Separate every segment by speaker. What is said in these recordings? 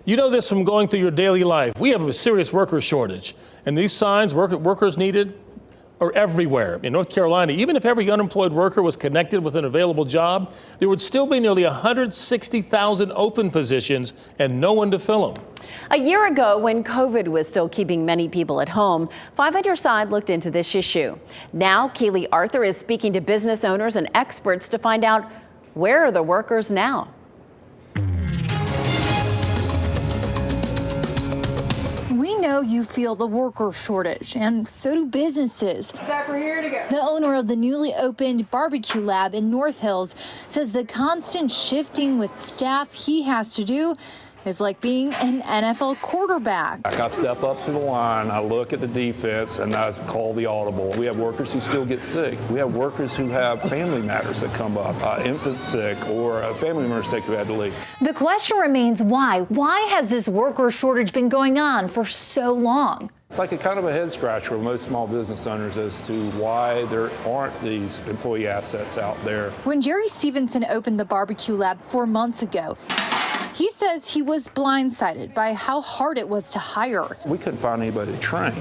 Speaker 1: You know this from going through your daily life. We have a serious worker shortage, and these signs, workers needed, are everywhere. In North Carolina, even if every unemployed worker was connected with an available job, there would still be nearly 160,000 open positions and no one to fill them.
Speaker 2: A year ago, when COVID was still keeping many people at home, 5 on Your Side looked into this issue. Now, Keely Arthur is speaking to business owners and experts to find out, where are the workers now?
Speaker 3: We know you feel the worker shortage, and so do businesses.
Speaker 4: Zach, we're here to go.
Speaker 3: The owner of the newly opened BBQ Lab in North Hills says the constant shifting with staff he has to do is like being an NFL quarterback.
Speaker 5: I step up to the line, I look at the defense, and I call the audible. We have workers who still get sick. We have workers who have family matters that come up, infant sick or a family member sick who had to leave.
Speaker 3: The question remains why? Why has this worker shortage been going on for so long?
Speaker 5: It's like a kind of a head scratcher with most small business owners as to why there aren't these employee assets out there.
Speaker 3: When Jerry Stephenson opened the BBQ Lab 4 months ago, he says he was blindsided by how hard it was to hire.
Speaker 5: We couldn't find anybody to train.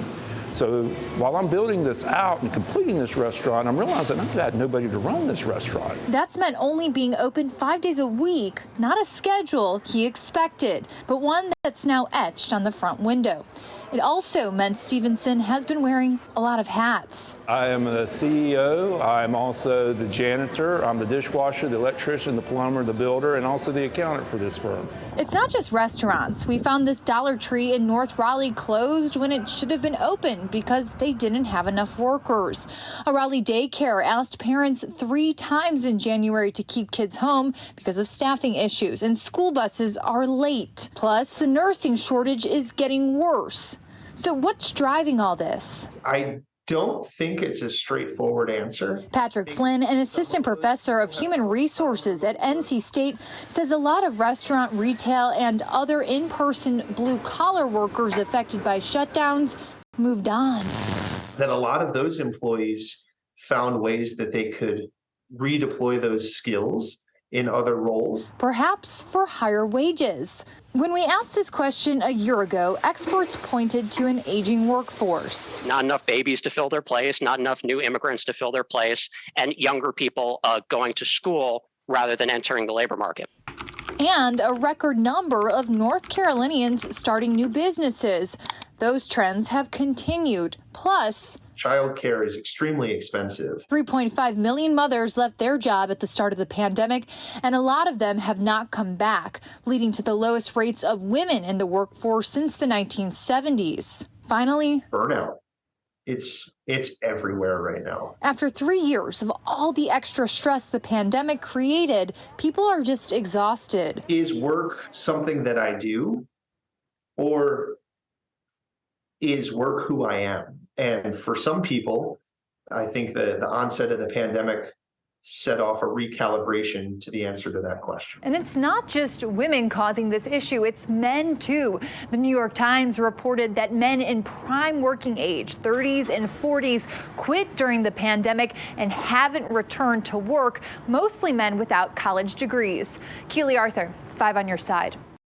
Speaker 5: So while I'm building this out and completing this restaurant, I'm realizing I've got nobody to run this restaurant.
Speaker 3: That's meant only being open 5 days a week, not a schedule he expected, but one that's now etched on the front window. It also meant Stephenson has been wearing a lot of hats.
Speaker 5: I am the CEO, I'm also the janitor, I'm the dishwasher, the electrician, the plumber, the builder, and also the accountant for this firm.
Speaker 3: It's not just restaurants. We found this Dollar Tree in North Raleigh closed when it should have been open because they didn't have enough workers. A Raleigh daycare asked parents 3 times in January to keep kids home because of staffing issues, and school buses are late. Plus, the nursing shortage is getting worse. So what's driving all this?
Speaker 6: I don't think it's a straightforward answer.
Speaker 3: Patrick Flynn, an assistant professor of human resources at NC State, says a lot of restaurant, retail, and other in-person blue-collar workers affected by shutdowns moved on.
Speaker 6: That a lot of those employees found ways that they could redeploy those skills in other roles.
Speaker 3: Perhaps for higher wages. When we asked this question a year ago, experts pointed to an aging workforce.
Speaker 7: Not enough babies to fill their place, not enough new immigrants to fill their place, and younger people going to school rather than entering the labor market.
Speaker 3: And a record number of North Carolinians starting new businesses. Those trends have continued. Plus,
Speaker 6: childcare is extremely expensive.
Speaker 3: 3.5 million mothers left their job at the start of the pandemic, and a lot of them have not come back, leading to the lowest rates of women in the workforce since the 1970s. Finally,
Speaker 6: burnout. It's everywhere right now.
Speaker 3: After 3 years of all the extra stress the pandemic created, people are just exhausted.
Speaker 6: Is work something that I do, or is work who I am? And for some people, I think the onset of the pandemic set off a recalibration to the answer to that question.
Speaker 8: And it's not just women causing this issue, it's men too. The New York Times reported that men in prime working age, 30s and 40s, quit during the pandemic and haven't returned to work, mostly men without college degrees. Keely Arthur, 5 on Your Side.